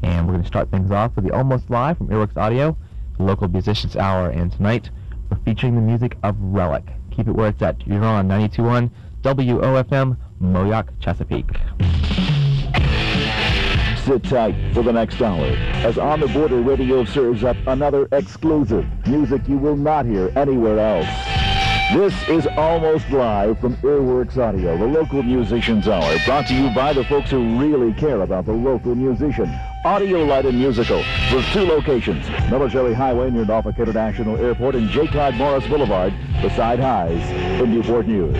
And we're going to start things off with the Almost Live from Earworks Audio, the local musicians hour. And tonight, we're featuring the music of Rellik. Keep it where it's at. You're on 92.1 WOFM, Moyoc, Chesapeake. Sit tight for the next hour as On the Border Radio serves up another exclusive music you will not hear anywhere else. This is Almost Live from Earworks Audio, the local musicians hour, brought to you by the folks who really care about the local musician. Audio Light and Musical with two locations, Military Highway near Norfolk International Airport and J. Clyde Morris Boulevard beside Highs in Newport News.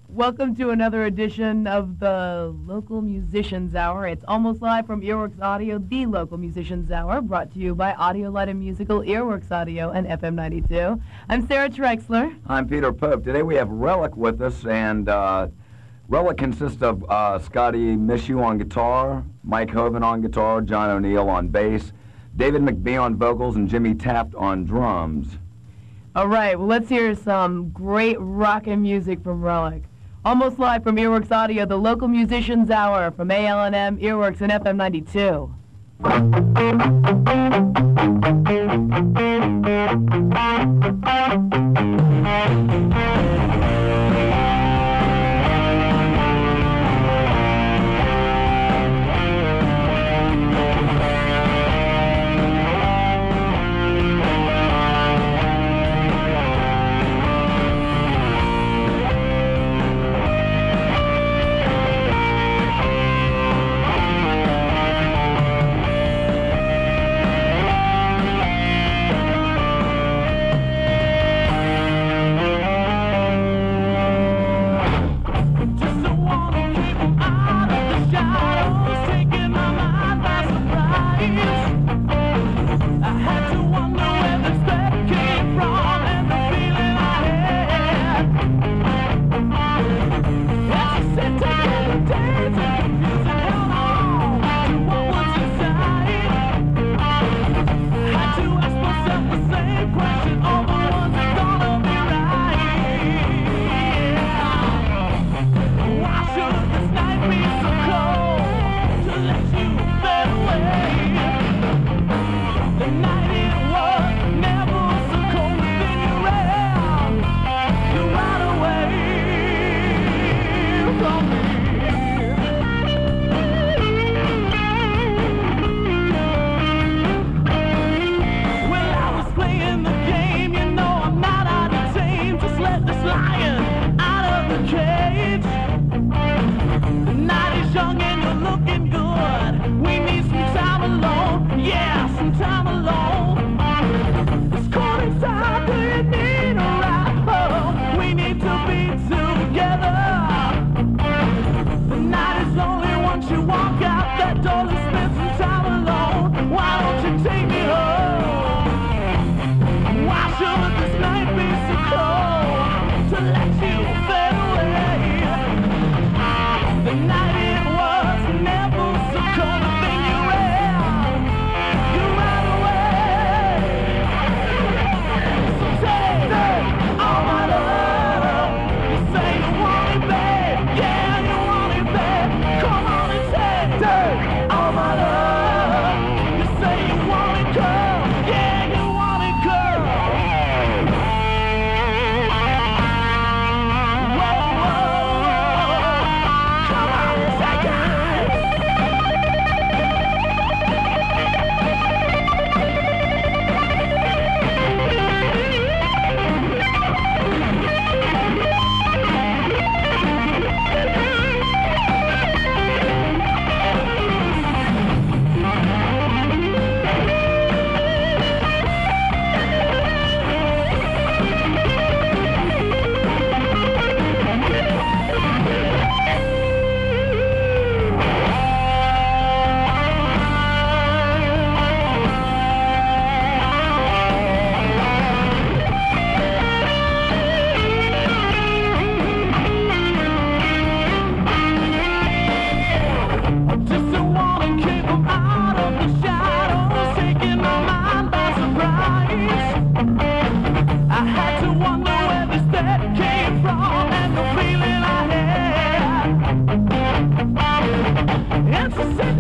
Welcome to another edition of the Local Musicians Hour. It's Almost Live from Earworks Audio, the Local Musicians Hour, brought to you by Audio Light and Musical, Earworks Audio, and FM 92. I'm Sarah Trexler. I'm Peter Pope. Today we have Rellik with us, and Rellik consists of Scotty Mishoe on guitar, Mike Hoven on guitar, John O'Neill on bass, David McBee on vocals, and Jimmy Taft on drums. All right, well, let's hear some great rockin' music from Rellik. Almost Live from Earworks Audio, the Local Musicians Hour from ALNM, Earworks, and FM 92. Take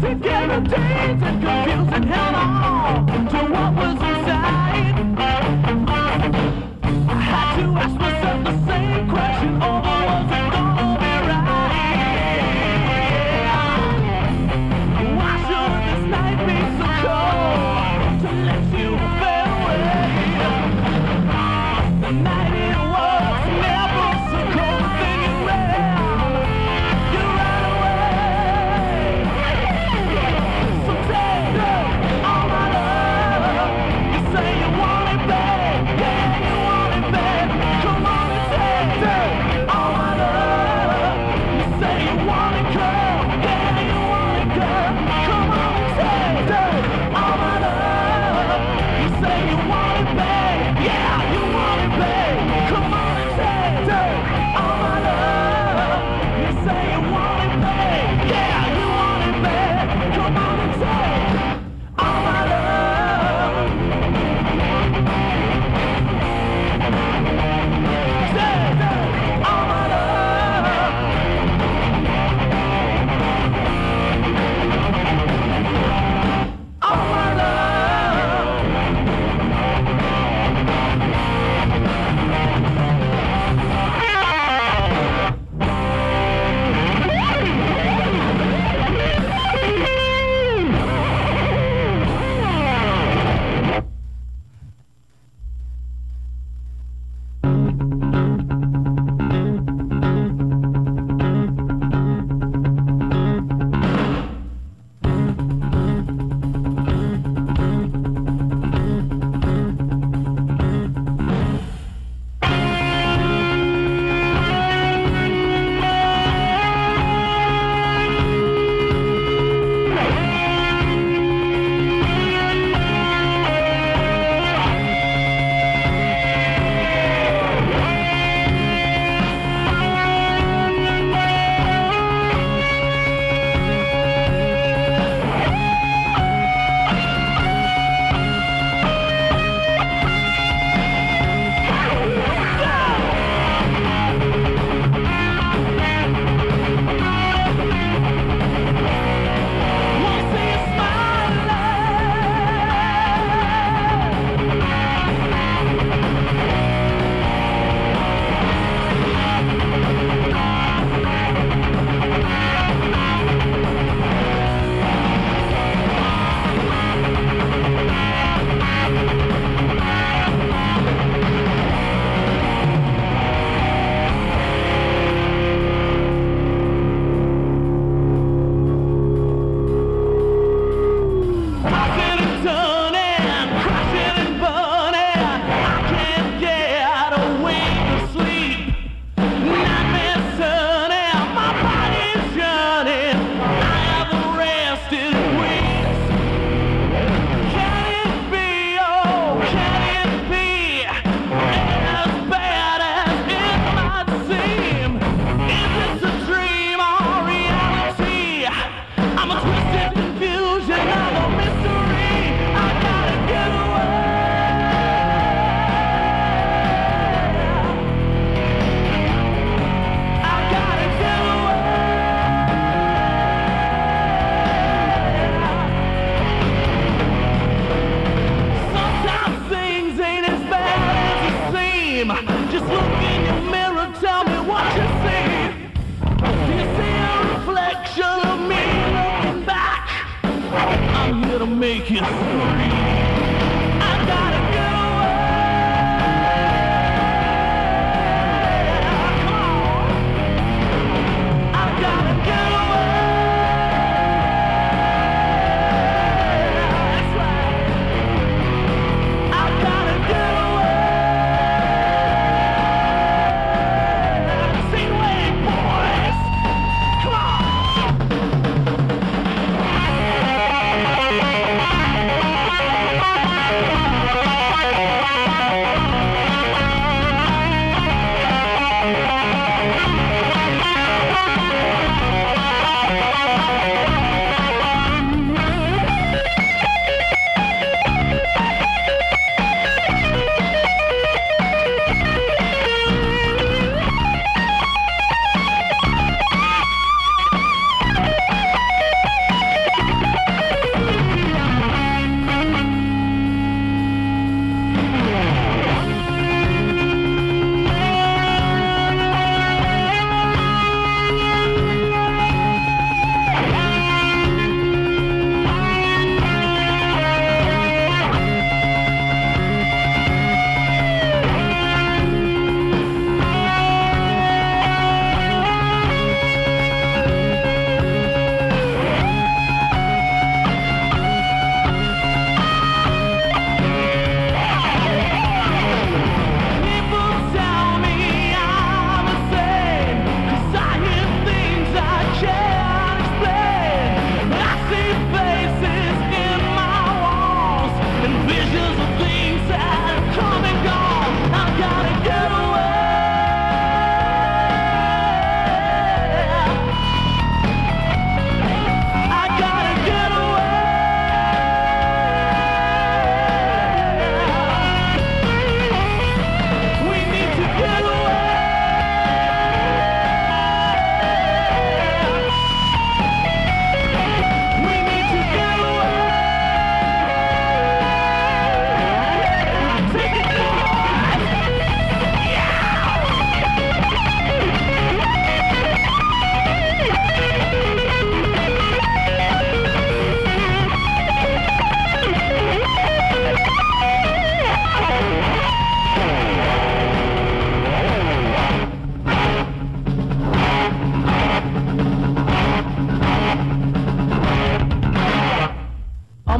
to get the days and confusing held on to what was inside. I had to ask myself the same question, oh, was it gonna be right? Why should this night be so cold to let you fade away? The night it was never so cold, then you ran away. So take all my love. You say you want it back, yeah, you want it back. Come on and take all my love. You say you want it, girl, yeah, you want it, girl. Come on and take all my love. You say you want it back, yeah, you want it back. Come on and take all my love. You say you want it back, yeah, you want it back. Come on and take all my love. Take all my love. All my love. Wanna see you Tossing and turning, crashing and burning. I can't get away to sleep. Nightmares turning, my body's yearning. I haven't rested in weeks. Can it be, oh, can it be as bad as it might seem? Is this a dream or reality? I'm a twisted confusion of a mystery. I gotta get away. I gotta get away. Sometimes things ain't as bad as they seem. Just look in your mirror, tell me what you see. Do you see a reflection of me looking back? I'm here to make you scream. I gotta get away. Come on. I gotta get away. That's right. I gotta get away. Sing away, boys. Come on.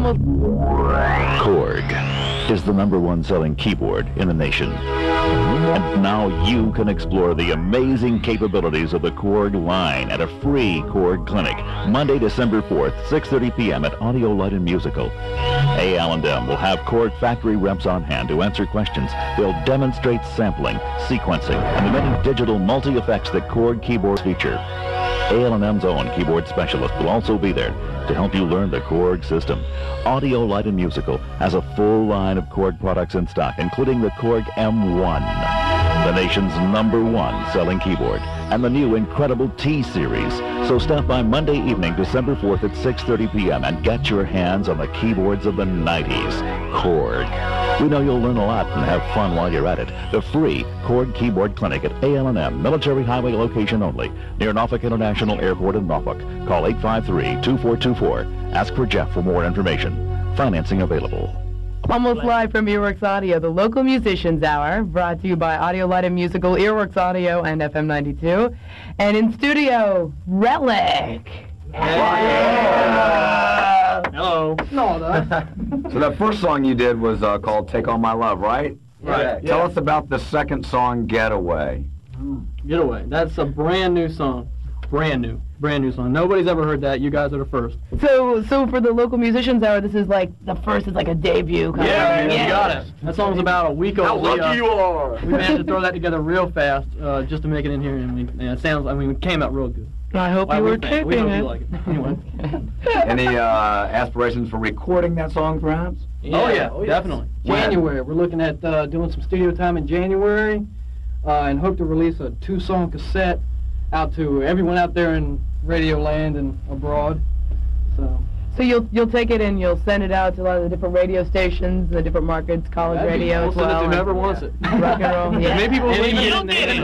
almost... Korg is the #1 selling keyboard in the nation. And now you can explore the amazing capabilities of the Korg line at a free Korg clinic, Monday, December 4th, 6:30 p.m. at Audio Light and Musical. A.L&M will have Korg factory reps on hand to answer questions. They'll demonstrate sampling, sequencing, and the many digital multi-effects that Korg keyboards feature. A.L&M's own keyboard specialist will also be there to help you learn the Korg system. Audio Light and Musical has a full line of Korg products in stock, including the Korg M1, the nation's #1 selling keyboard, and the new incredible T-Series. So stop by Monday evening, December 4th at 6:30 p.m. and get your hands on the keyboards of the 90s, Korg. We know you'll learn a lot and have fun while you're at it. The free Korg Keyboard Clinic at A.L&M, Military Highway location only, near Norfolk International Airport in Norfolk. Call 853-2424. Ask for Jeff for more information. Financing available. Almost live from Earworks Audio, the local musicians hour, brought to you by Audio Light and Musical, Earworks Audio, and FM 92. And in studio, Rellik. Hello. No, So that first song you did was called Take All My Love, right? Right. Tell us about the second song, Getaway. Getaway. That's a brand new song. Brand new song. Nobody's ever heard that. You guys are the first. So for the local musicians hour, this is like the first. It's like a debut. Kind of You got it. That song's about a week old. How lucky you are! We managed to throw that together real fast, just to make it in here, and it sounds. I mean, it came out real good. I hope you were taping We hope it. you like it. Anyway. Any aspirations for recording that song, perhaps? Yeah, definitely. When? January. We're looking at doing some studio time in January, and hope to release a 2-song cassette out to everyone out there in Radio Land and abroad. So you'll take it and you'll send it out to a lot of the different radio stations, the different markets, college radio as We'll well. send it to whoever wants it. Rock and roll. Yeah. Maybe people will And even get it.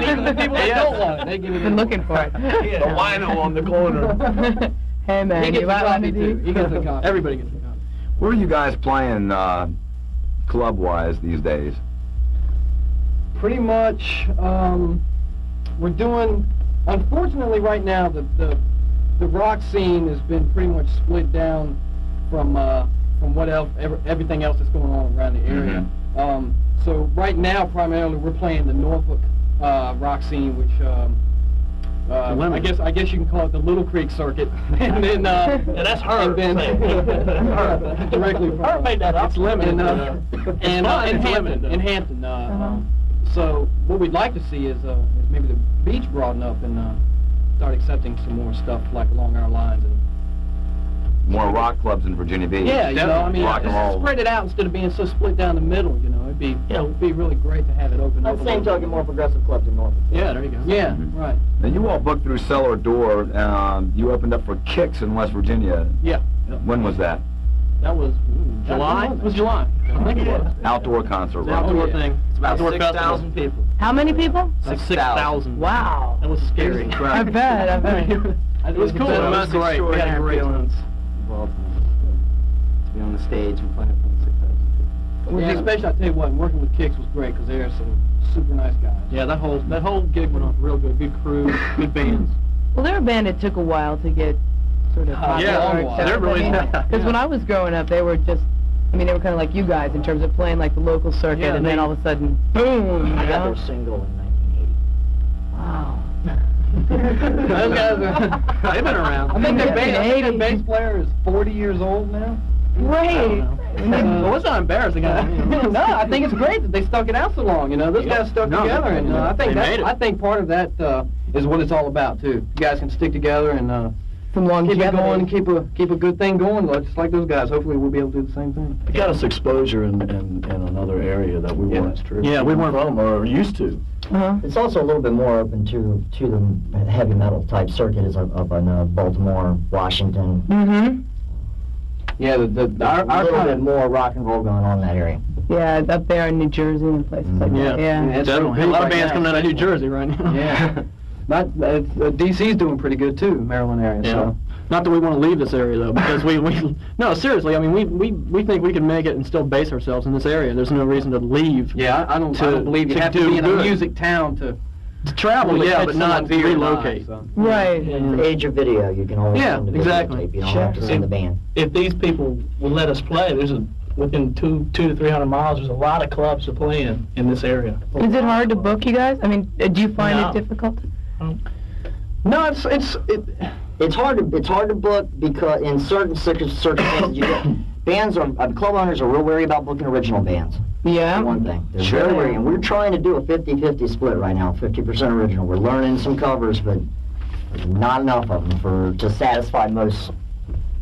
Even the people that don't want it, they give it. Been looking for it. The wino on the corner. Hey man, He gets you the out on copy the too. He gets the copy. Everybody gets the copy. Where are you guys playing club-wise these days? Pretty much, we're doing. Unfortunately, right now the rock scene has been pretty much split down from what else, everything else that's going on around the area. So right now, primarily, we're playing the Norfolk rock scene, which I guess you can call it the Little Creek Circuit, and then that's her. And then directly from Her made that up. It's limited, and It's limited, though. in Hampton. So what we'd like to see is maybe the beach broaden up and start accepting some more stuff like along our lines and. More rock clubs in Virginia Beach. Yeah, you know, I mean, rock and roll. spread it out instead of being so split down the middle. You know, it'd be really great to have it open up. Same token, more progressive clubs in Norfolk. Yeah, there you go. Yeah, right. Now you all booked through Cellar Door. You opened up for Kicks in West Virginia. Yeah. When was that? That was July. It was July. I think it was. Outdoor concert. It's an outdoor thing. It's about Outdoor 6,000 people. How many people? 6,000. Wow. That was scary. I bet. It was cool. It was great. We had a great time. Involved to be on the stage and playing in front of 6,000 people. Yeah, especially I tell you what, working with Kicks was great because they're some super nice guys. Yeah, that whole gig went off real good. Good crew, good bands. Well, they're a band that took a while to get sort of popular. Yeah, long while. They're really Because when I was growing up, they were just, I mean, they were kind of like you guys in terms of playing like the local circuit, Yeah, and then all of a sudden, boom, I you got know? their single in 1980. Wow. Those guys they've been around. I think their bass player is 40 years old now. Great. Well, it's not embarrassing. No, I think it's great that they stuck it out so long. You know, those guys stuck together, and I think part of that is what it's all about too. You guys can stick together and Some keep it longevity. going, and keep a good thing going, just like those guys. Hopefully, we'll be able to do the same thing. It got us exposure in another area that we weren't Yeah, we weren't from or used to. It's also a little bit more open to the heavy metal type circuit is up in Baltimore, Washington. Mm-hmm. Yeah, A little bit more rock and roll going on in that area. Yeah, up there in New Jersey and places like that. Yeah. Definitely. A lot of bands coming out of New Jersey right now. Yeah. DC's doing pretty good too, Maryland area. Yeah. So. Not that we want to leave this area though, because we no, seriously. I mean, we think we can make it and still base ourselves in this area. There's no reason to leave. Yeah, I don't believe you have to be in a music town to To travel, yeah, but not to relocate. Right. The age of video, you can always Yeah, send the exactly. videotape. You don't have to send the band. If these people will let us play, within 200 to 300 miles, there's a lot of clubs to play in this area. Is it hard to book, you guys? I mean, do you find No. it difficult? No, It's hard to book because in certain circumstances, you get club owners are real wary about booking original bands. Yeah. For one thing, they're Sure. very wary, and we're trying to do a 50-50 split right now, 50% original. We're learning some covers, but not enough of them to satisfy most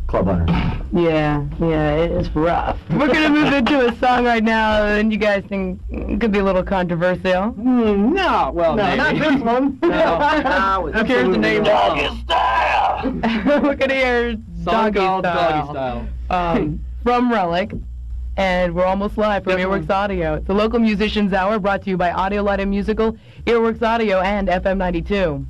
club owners. Yeah, it is rough. We're gonna move into a song right now, and you guys think it could be a little controversial. No, well, no, maybe. not this one. No, Okay, here's the name. Doggy Style. We're gonna hear Song Doggy called Style. Doggy Style. From Rellik, and we're almost live from Earworks Audio. It's the Local Musicians Hour, brought to you by Audio Light and Musical, Earworks Audio, and FM 92.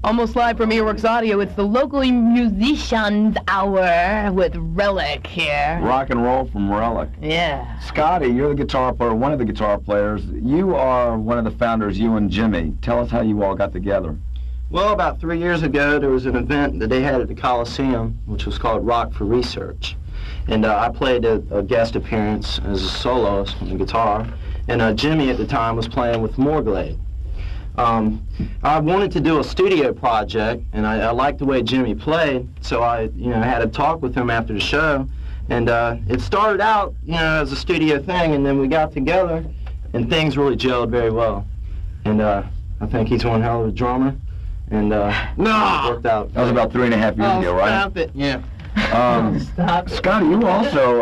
Almost live from Earworks Audio, it's the Local Musicians Hour with Rellik here. Rock and roll from Rellik. Yeah. Scotty, you're the guitar player, one of the guitar players. You are one of the founders, you and Jimmy. Tell us how you all got together. Well, about 3 years ago, there was an event that they had at the Coliseum, which was called Rock for Research. And I played a guest appearance as a soloist on the guitar. And Jimmy at the time was playing with Morglade. I wanted to do a studio project, and I liked the way Jimmy played, so I had a talk with him after the show. And it started out, as a studio thing, and then we got together, and things really gelled very well. And I think he's one hell of a drummer. And no! It worked out. That was about 3.5 years ago, right? Stop it. Yeah. Stop it. Scotty, you also,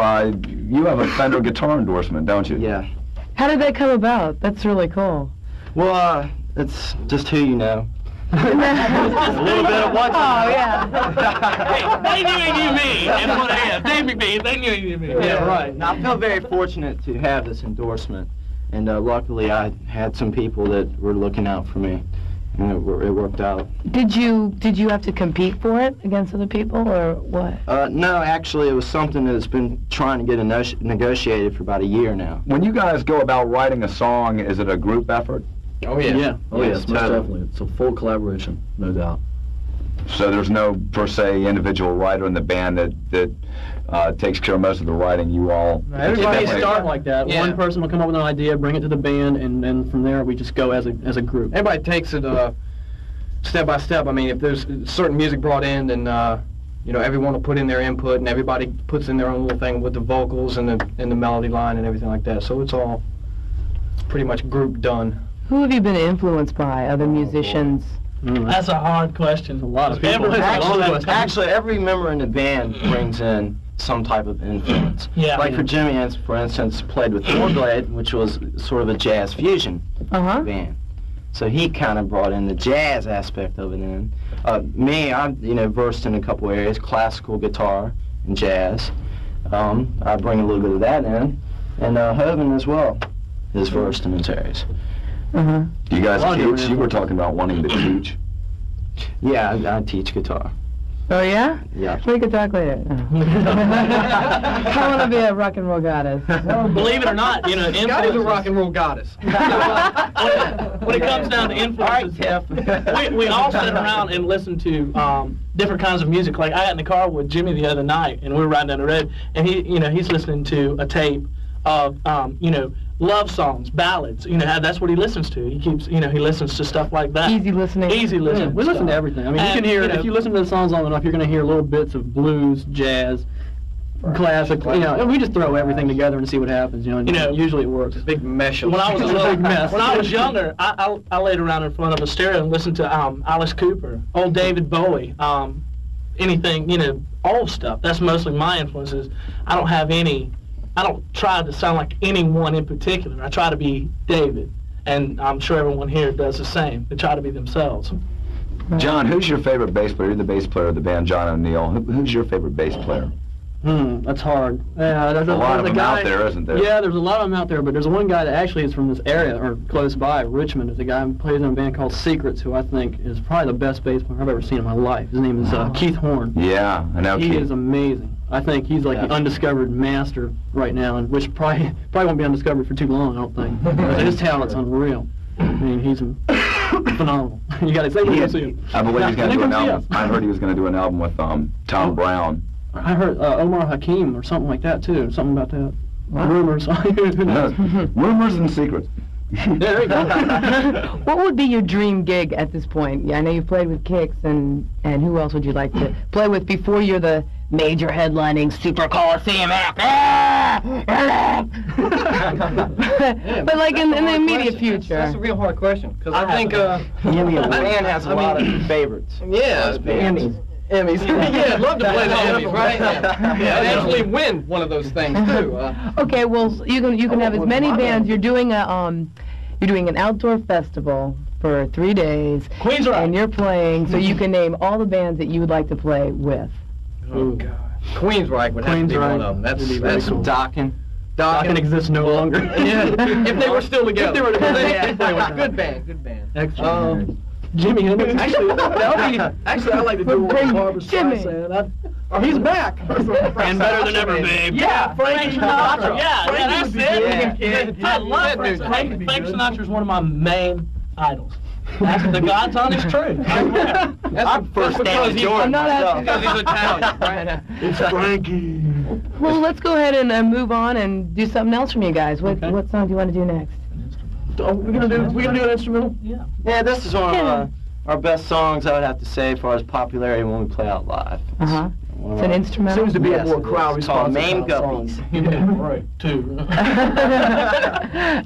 you have a Fender guitar endorsement, don't you? Yeah. How did that come about? That's really cool. Well, it's just who you know. A little bit of what you know. Oh, yeah. They knew he knew me. And what I am. They knew he knew me. Yeah, right. Now, I feel very fortunate to have this endorsement. And luckily, I had some people that were looking out for me. And it worked out. Did you have to compete for it against other people, or what? No, actually, it was something that's been trying to get negotiated for about a year now. When you guys go about writing a song, is it a group effort? Oh, yeah. Yeah, oh, Yes, yes, most totally. definitely. It's a full collaboration, no doubt. So there's no, per se, individual writer in the band that takes care of most of the writing. You all... Everybody Definitely. start like that. Yeah. One person will come up with an idea, bring it to the band, and from there we just go as a group. Everybody takes it step by step. I mean, if there's certain music brought in, then you know, everyone will put in their input, and everybody puts in their own little thing with the vocals and the melody line and everything like that. So it's all pretty much group done. Who have you been influenced by? Other musicians? That's a hard question. A lot of people. Actually, every member in the band brings in some type of influence. Yeah. Like for Jimmy, for instance, played with Fourblade, which was sort of a jazz fusion band. So he kind of brought in the jazz aspect of it in. Me, I'm versed in a couple areas, classical guitar and jazz. I bring a little bit of that in, and Hovind as well is versed in those areas. Do you guys teach? You were talking about wanting to teach. Yeah, I teach guitar. Oh yeah? Yeah. We could talk later. I want to be a rock and roll goddess. Believe it or not, Scotty's a influences. rock and roll goddess. When it comes down to influences, we all sit around and listen to different kinds of music. Like I got in the car with Jimmy the other night, and we were riding down the road, and he's listening to a tape of love songs, ballads. That's what he listens to. He keeps, he listens to stuff like that. Easy listening. Easy listening. We listen to everything. I mean, you can hear, if you listen to the songs long enough, you're going to hear little bits of blues, jazz, classic, and we just throw everything together and see what happens, and usually it works. Big mesh. When I was when I was younger, I laid around in front of a stereo and listened to Alice Cooper, old David Bowie, anything, old stuff. That's mostly my influences. I don't try to sound like anyone in particular. I try to be David, and I'm sure everyone here does the same. They try to be themselves. John, who's your favorite bass player? You're the bass player of the band, John O'Neill. Who's your favorite bass player? That's hard. Yeah, there's a lot of them guy out there, isn't there? Yeah, there's a lot of them out there, but there's one guy that actually is from this area, or close by, Richmond. Is a guy who plays in a band called Secrets, who I think is probably the best bass player I've ever seen in my life. His name is Keith Horn. Yeah, I know He Keith. is amazing. I think he's like the undiscovered master right now, and which probably won't be undiscovered for too long, I don't think. His talent's unreal. I mean, he's phenomenal. You got to say when you see him. I believe he's going to do an album. I heard he was going to do an album with Tom Brown. I heard Omar Hakim or something like that too. Something about that. Rumors. Rumors and secrets. There you go. What would be your dream gig at this point? Yeah, I know you've played with Kix, and who else would you like to play with before you're the major headlining Super Coliseum act? But like in the immediate future. That's a real hard question, because I think the band has a lot of favorites. Yeah, Emmys. Emmys. Yeah, I'd love to play the Emmys, right? Yeah, and actually win one of those things too. Okay, well you can have as many bands. You're doing an outdoor festival for 3 days. Queensrÿche. And you're playing, so you can name all the bands that you would like to play with. Oh God. Queensrÿche would have to be one of them. That's cool. Dokken. Dokken exists no longer. Yeah. If they were still together. If they were together. Good band. Good band. Excellent. Jimmy Hendrix. Actually, I like to do Barbara Streisand. He's back. And better than ever, babe. Yeah, Frank Sinatra. Yeah, that's it. I love Frank Sinatra's one of my main idols. That's the God's honest truth. I'm first Stanley Jordan myself. Because he's Italian, right? It's Frankie. Well, let's go ahead and move on and do something else from you guys. What song do you want to do next? We're gonna do an instrumental. Yeah. Yeah, this is one of our best songs, I would have to say, as far as popularity when we play out live. It's an instrumental. Seems to be Yes, a more it is. crowd It's called responsive Maim kind of Guppies. song. Yeah, right. Two.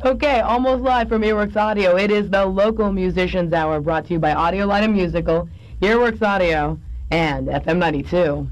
Okay, almost live from Earworks Audio. It is the Local Musicians Hour, brought to you by Audio Light and Musical, Earworks Audio, and FM 92.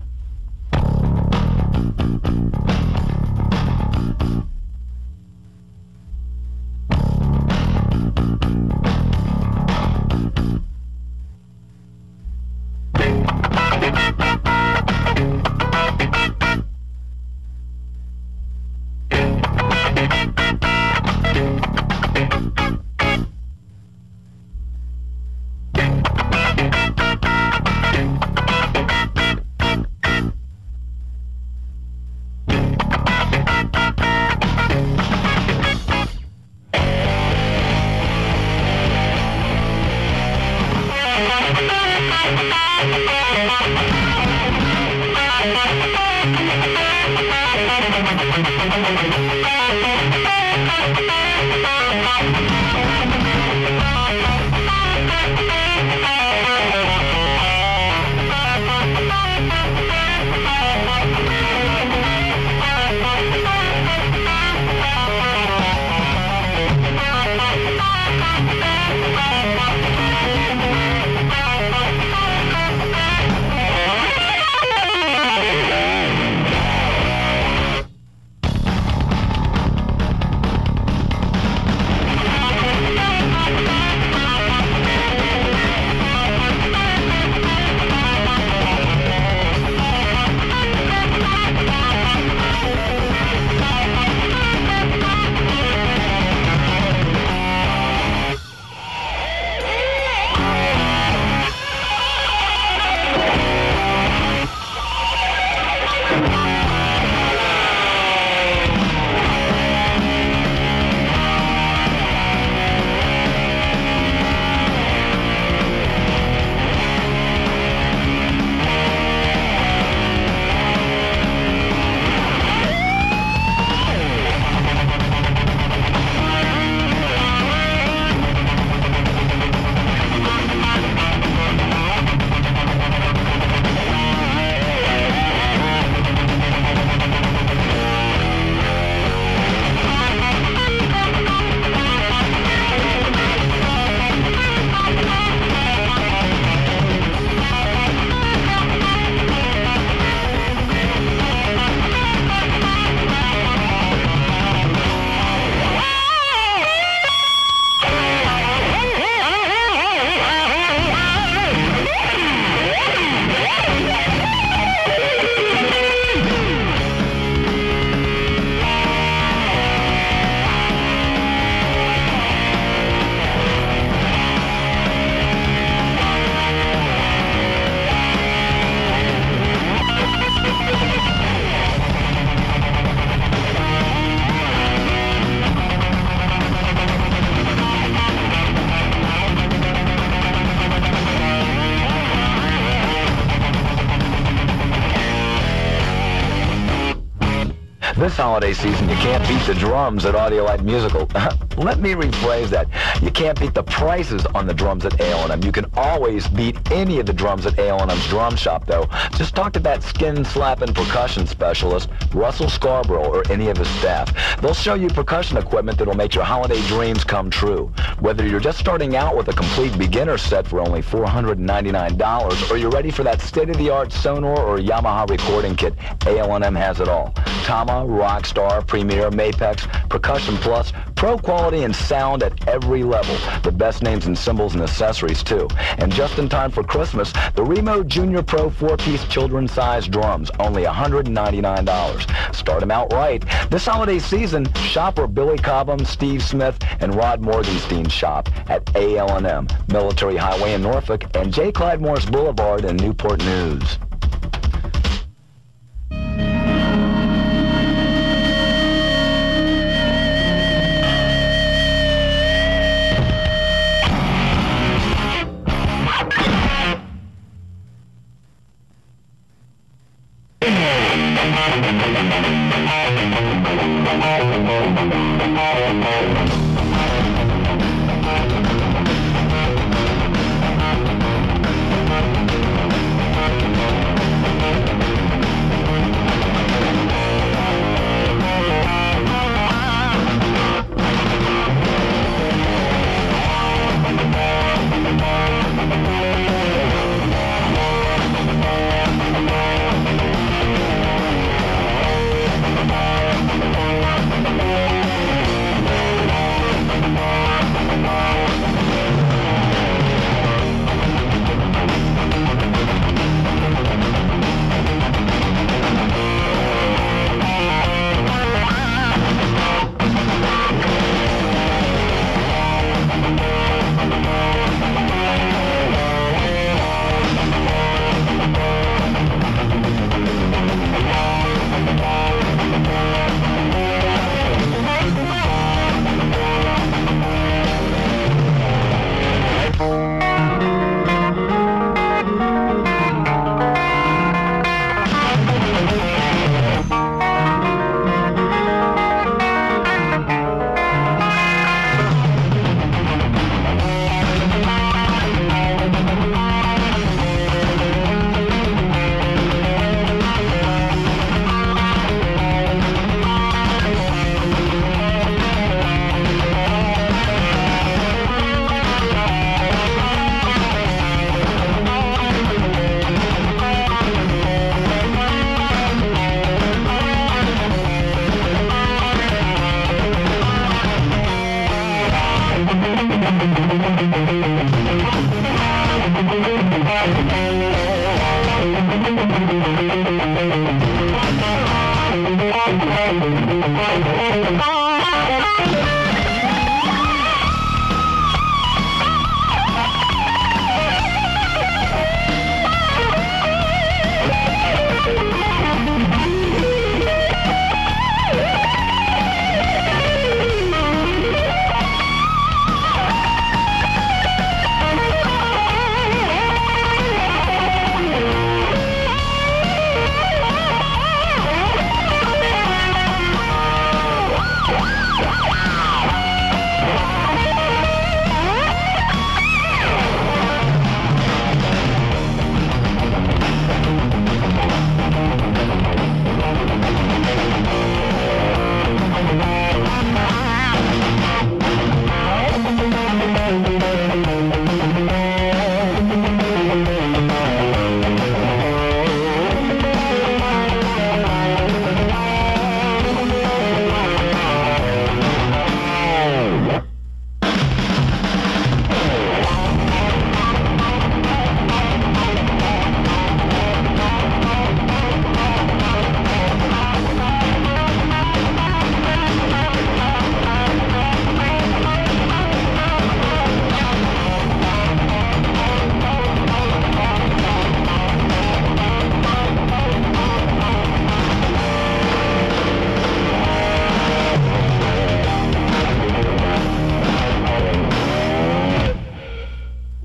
This holiday season, you can't beat the drums at Audiolite Musical. Let me rephrase that. You can't beat the prices on the drums at A&M. You can always beat any of the drums at A&M's Drum Shop, though. Just talk to that skin-slapping percussion specialist, Russell Scarborough, or any of his staff. They'll show you percussion equipment that'll make your holiday dreams come true. Whether you're just starting out with a complete beginner set for only $499, or you're ready for that state-of-the-art Sonor or Yamaha recording kit, A&M has it all. Tama, Rockstar, Premier, Mapex, Percussion Plus, pro quality and sound at every level. The best names in cymbals and accessories, too. And just in time for Christmas, the Remo Junior Pro 4-piece children's-sized drums, only $199. Start them out right. This holiday season, shop where Billy Cobham, Steve Smith, and Rod Morgenstein shop at A&M, Military Highway in Norfolk, and J. Clyde Morris Boulevard in Newport News.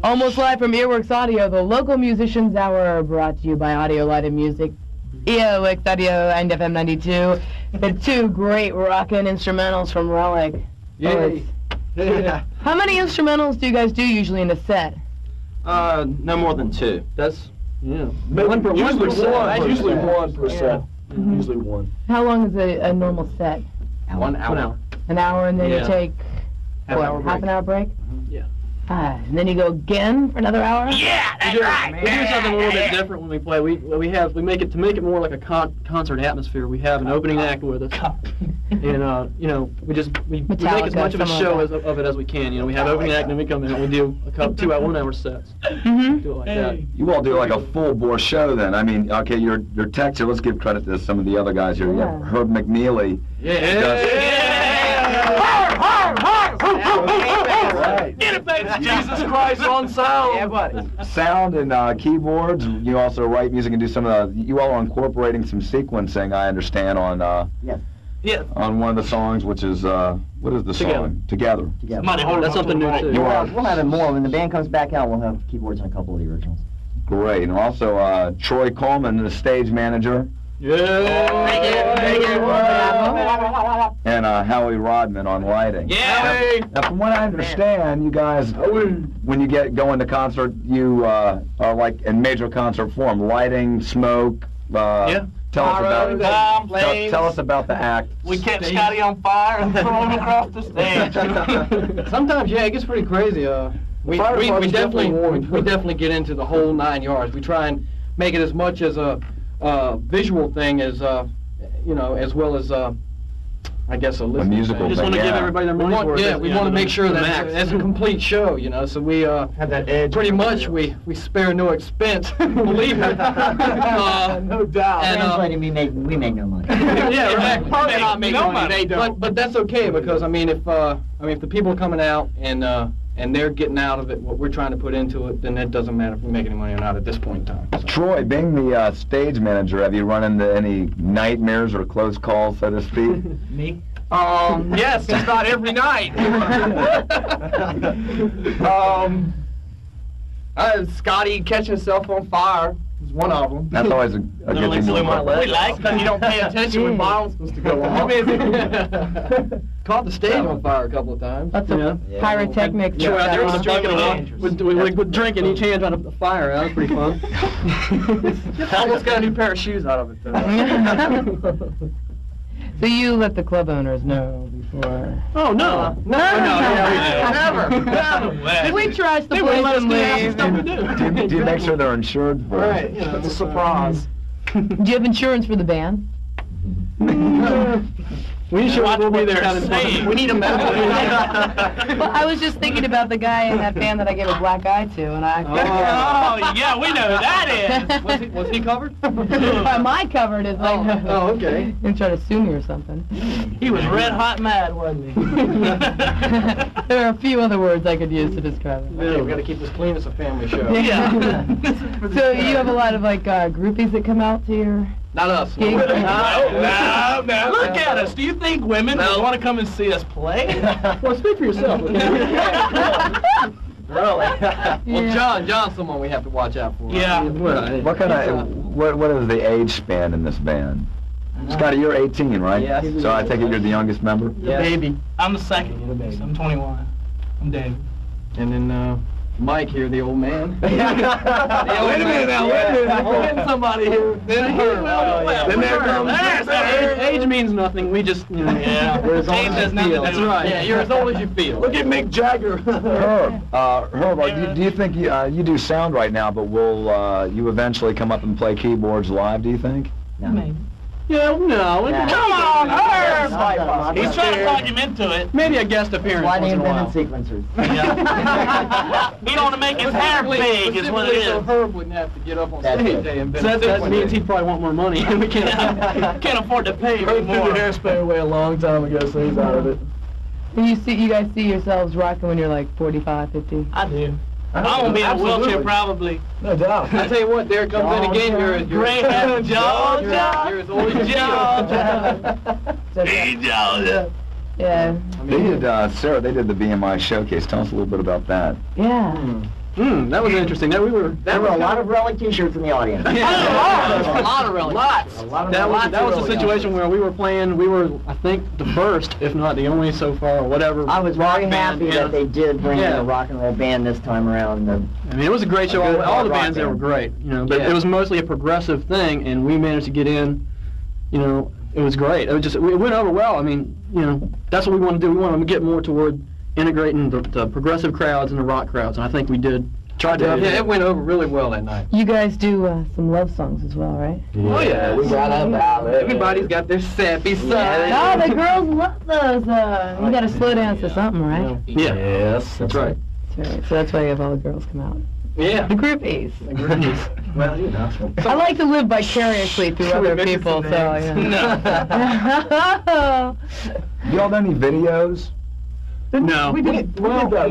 Almost live from Earworks Audio, the local musicians hour, brought to you by Audio Light and Music, EOX Audio and FM 92. The two great rockin' instrumentals from Rellik. Yay. Yeah. How many instrumentals do you guys do usually in a set? No more than 2. That's, yeah. One per set. Usually Yeah. one per set. Mhm. Usually one. How long is a normal set? 1 hour. 1 hour. An hour, and then Yeah. you take Half hour half an hour break? Yeah. And then you go again for another hour? Yeah, We do something a little bit different when we play. We make it to make it more like a concert atmosphere. We have an opening act with us, and you know we make as Metallica, much of a something show like of it as we can. You know, we have opening act, and then we come in and we do a couple 2 1 hour sets. Mm-hmm. Do it like that. You all do like a full bore show then. I mean, okay, your tech here, let's give credit to some of the other guys here. You have Yeah. Herb McNeely. Get it, baby! Jesus Christ on sound! Yeah, buddy. Sound and keyboards. You also write music and do some of the. You all are incorporating some sequencing, I understand, on Yes. Yeah. on one of the songs, which is what is the song? Together. Together. Somebody hold That's him up to something the new mic. too. You are We'll have it more. When the band comes back out, we'll have keyboards on a couple of the originals. great, and also Troy Coleman, the stage manager, and Howie Rodman on lighting. Yeah. Now, from what I understand, you guys, when you go into concert, you are like in major concert form, lighting, smoke. Tell us about tell us about the act. We catch Scotty on fire and throw him across the stage. Sometimes, yeah, it gets pretty crazy. We definitely get into the whole 9 yards. We try and make it as much as a visual thing as as well as I guess a listening musical thing. We just want to give everybody their money's worth. We want to make sure that it's a complete show, So we Have that edge. pretty much we spare no expense, believe it. No doubt. And, Translating, we make no money. yeah, right. They not make no money. They don't. But that's okay because if the people are coming out and they're getting out of it what we're trying to put into it, then it doesn't matter if we make any money or not at this point in time. So. Troy, being the stage manager, have you run into any nightmares or close calls, so to speak? Me? Yes, just not every night. Scotty catching himself on fire is one of them. That's always a good thing to look We like Because you don't pay attention when bombs supposed to go off. Caught the stage on fire a couple of times. Lots of pyrotechnics. We're out there stuff. with drink in each hand trying to put the fire out. That was pretty fun. Almost got a new pair of shoes out of it, though. So you let the club owners know before. Oh no! Never. We trash the They place wouldn't let us and do half the leave. stuff we do. Do you make sure they're insured? For Right, it? it's a surprise. Do you have insurance for the band? We should Watch we'll be what there. they're saying. We need a medical. Well, I was just thinking about the guy in that band that I gave a black eye to, and I. Oh, yeah, we know who that is. Was he covered? My covered is like. Oh, okay. And try to sue me or something. He was red hot mad, wasn't he? There are a few other words I could use to describe it. Okay, we got to keep this clean. It's a family show. Yeah. So you have a lot of groupies that come out to your Not us. gigs? Look at us. Do you think women would want to come and see us play? Well, speak for yourself. Really? Yeah. Well, John's someone we have to watch out for. Yeah. What kind of what is the age span in this band? Scotty, you're 18, right? Yes. So I take it you're the youngest member. Yes. Baby. I'm the second. I'm 21. I'm David. And then Mike here, the old man. Wait a minute now, wait a minute. We're getting somebody here. Then there comes Age means nothing. We just, Yeah. You're as old Age as has you nothing feel. to That's do with right. it. Yeah, you're as old as you feel. Look at Mick Jagger. Herb, do you think you do sound right now, but will you eventually come up and play keyboards live, do you think? No. yeah, no. Come on, Herb! Herb! He's trying to talk him into it. Maybe a guest appearance once Sliding in a while. independent sequencers. He don't want to make his hair big, is what it Specifically, so is. Herb wouldn't have to get up on That's stage. it. and So that means he'd probably want more money, and we can't. Can't afford to pay Herb threw the anymore. hairspray away a long time ago, so he's out of it. You guys see yourselves rocking when you're like 45, 50? I do. I'm gonna be in a wheelchair probably. No doubt. I tell you what, there comes in again. You're Gray hat, Georgia. You're as old as you feel. Hey, Georgia. Yeah. They did, Sarah, they did the BMI showcase. Tell us a little bit about that. Yeah. That was interesting. There were a lot of Rellik T-shirts in the audience. a lot of Rellik. Lots. That was a situation where we were playing. We were, I think, the first, if not the only so far, or whatever. I was very happy that they did bring in a rock and roll band this time around. I mean, it was a great show. All the bands there were great, you know. But it was mostly a progressive thing, and we managed to get in. You know, it was great. It went over well. I mean, you know, that's what we want to do. We want to get more toward integrating the progressive crowds and the rock crowds, and I think we did. Yeah, it went over really well that night. You guys do some love songs as well, right? Yeah. Oh yeah, we got a ballad. Everybody's got their sappy side. Oh, the girls love those. You got to slow dance to something, right? Yeah. Yes, that's right. That's right. So that's why you have all the girls come out. Yeah. The groupies. The groupies. Well, you know. I like to live vicariously through other people, so yeah. No. Y'all done any videos? No. We did that one. No,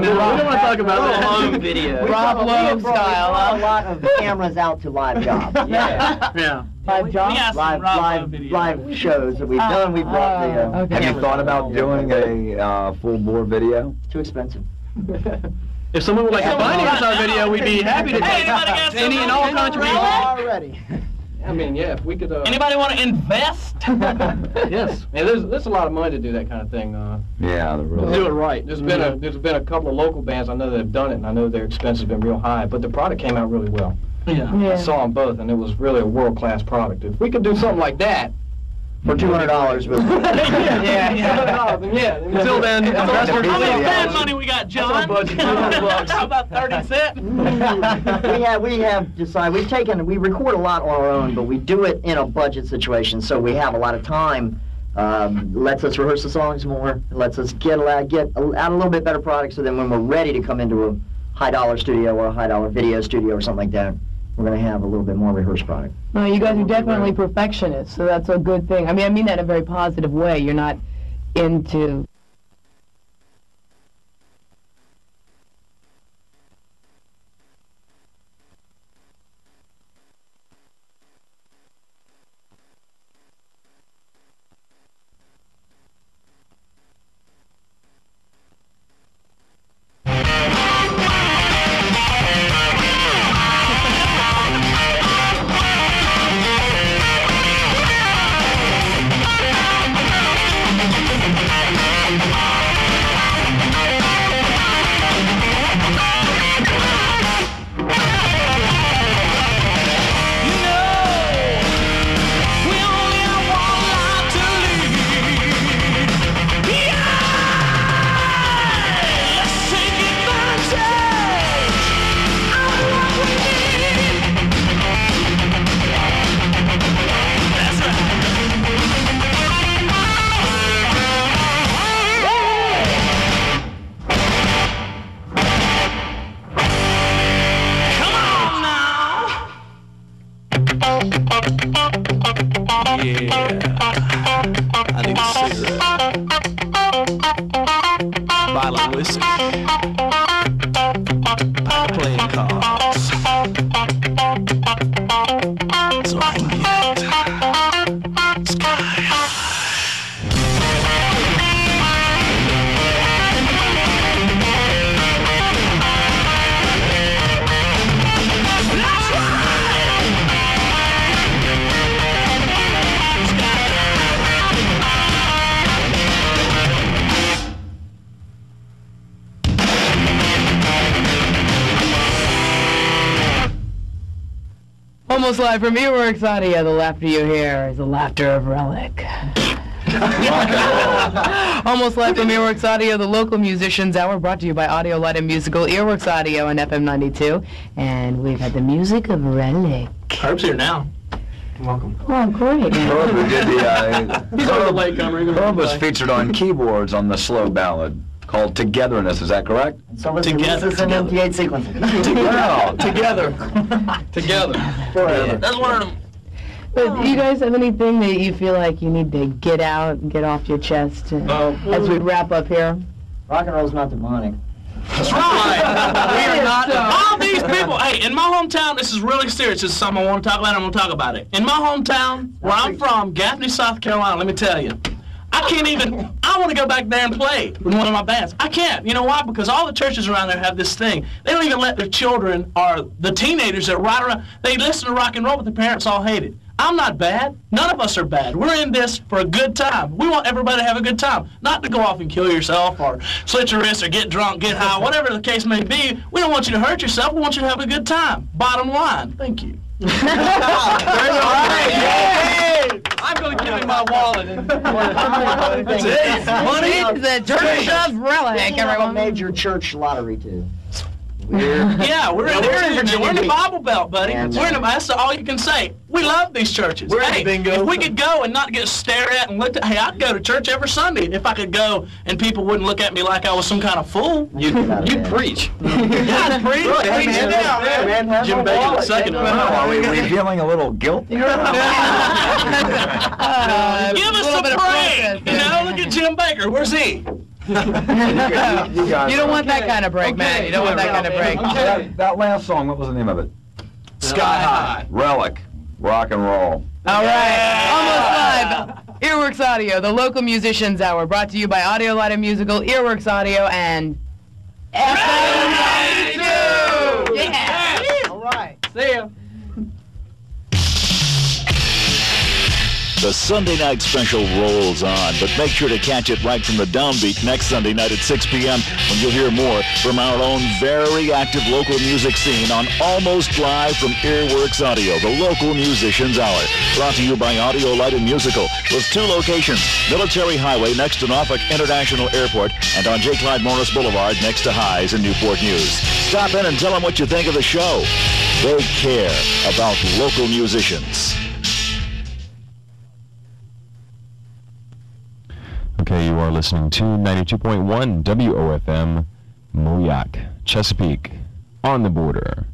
we don't want to talk about that. Long video. Rob Lowe style. We brought a lot of cameras out to live jobs. Yeah. Live jobs? Live shows that we've done. We brought the okay. Have you thought about doing a full bore video? Too expensive. If someone would like to finance our video, we'd be happy to take any and all contributions. Already. I mean, yeah, if we could. Anybody want to invest? Yes. Yeah, there's a lot of money to do that kind of thing. Yeah, really. Do it right. There's been a couple of local bands I know that have done it, and I know their expenses have been real high, but the product came out really well. Yeah. I saw them both, and it was really a world-class product. If we could do something like that. For $200 was yeah. Until then, investors. How much bad money we got, John? How about 30 cents? we have decided we record a lot on our own, but we do it in a budget situation, so we have a lot of time. Lets us rehearse the songs more, lets us get out a little bit better product, so then when we're ready to come into a high-dollar studio or a high-dollar video studio or something like that, we're going to have a little bit more rehearsed product. No, you guys are definitely perfectionists, so that's a good thing. I mean that in a very positive way. You're not into... I need a cigarette. Bottle of whiskey. Playing cards. So I can get sky high. Almost live from Earworks Audio, the laughter you hear is the laughter of Rellik. Almost live from Earworks Audio, the local musicians hour, brought to you by Audio Light and Musical, Earworks Audio and FM 92. And we've had the music of Rellik. Herb's here now. Welcome. Oh, great. Herb did He's on the latecomer. Herb was featured on keyboards on the slow ballad called Togetherness, is that correct? So let's listen in MT8 sequences. Well, Together. That's one of them. But do you guys have anything that you feel like you need to get out and get off your chest as we wrap up here? Rock and roll's not demonic. That's right. We are not. All these people. Hey, in my hometown, this is really serious. This is something I want to talk about. I'm going to talk about it. In my hometown, where I'm from, Gaffney, South Carolina, let me tell you, I can't even, I want to go back there and play with one of my bands. I can't. You know why? Because all the churches around there have this thing. They don't even let their children or the teenagers that ride around, they listen to rock and roll, but their parents all hate it. I'm not bad. None of us are bad. We're in this for a good time. We want everybody to have a good time, not to go off and kill yourself or slit your wrists or get drunk, get high, whatever the case may be. We don't want you to hurt yourself. We want you to have a good time. Bottom line. Thank you. I'm going to give him my wallet. It's the Church of Rellik, everyone. A major church lottery, too. Yeah, we're in the Bible Belt, buddy. We're in the, that's all you can say. We love these churches. We're in hey, the bingo. if we could go and not get stared at and looked at, hey, I'd go to church every Sunday if I could go and people wouldn't look at me like I was some kind of fool. You'd preach. I'd preach. Preach it down, man. Jim Baker second. Are we feeling a little guilty? Give us a break. You know, look at Jim Baker. Where's he? You don't want that kind of break, man. You don't want that kind of break. That last song, what was the name of it? Sky High. Relic. Rock and roll. All right. Almost live. Earworks Audio, the local musicians hour, brought to you by Audio Light and Musical, Earworks Audio, and FM 92. Yeah. All right. See ya. The Sunday night special rolls on, but make sure to catch it right from the downbeat next Sunday night at 6 p.m. when you'll hear more from our own very active local music scene on Almost Live from Earworks Audio, the local musicians hour. Brought to you by Audio Light and Musical, with 2 locations, Military Highway next to Norfolk International Airport and on J. Clyde Morris Boulevard next to Highs in Newport News. Stop in and tell them what you think of the show. They care about local musicians. Okay, you are listening to 92.1 WOFM, Moyock, Chesapeake, on the border.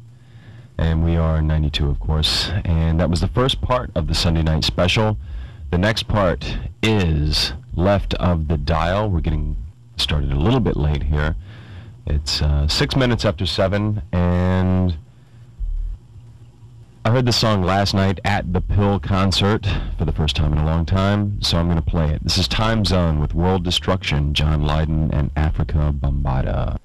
And we are 92, of course. And that was the first part of the Sunday night special. The next part is Left of the Dial. We're getting started a little bit late here. It's 6 minutes after 7, and I heard this song last night at the Pill concert for the first time in a long time, so I'm going to play it. This is Time Zone with World Destruction, John Lydon and Africa Bambaataa.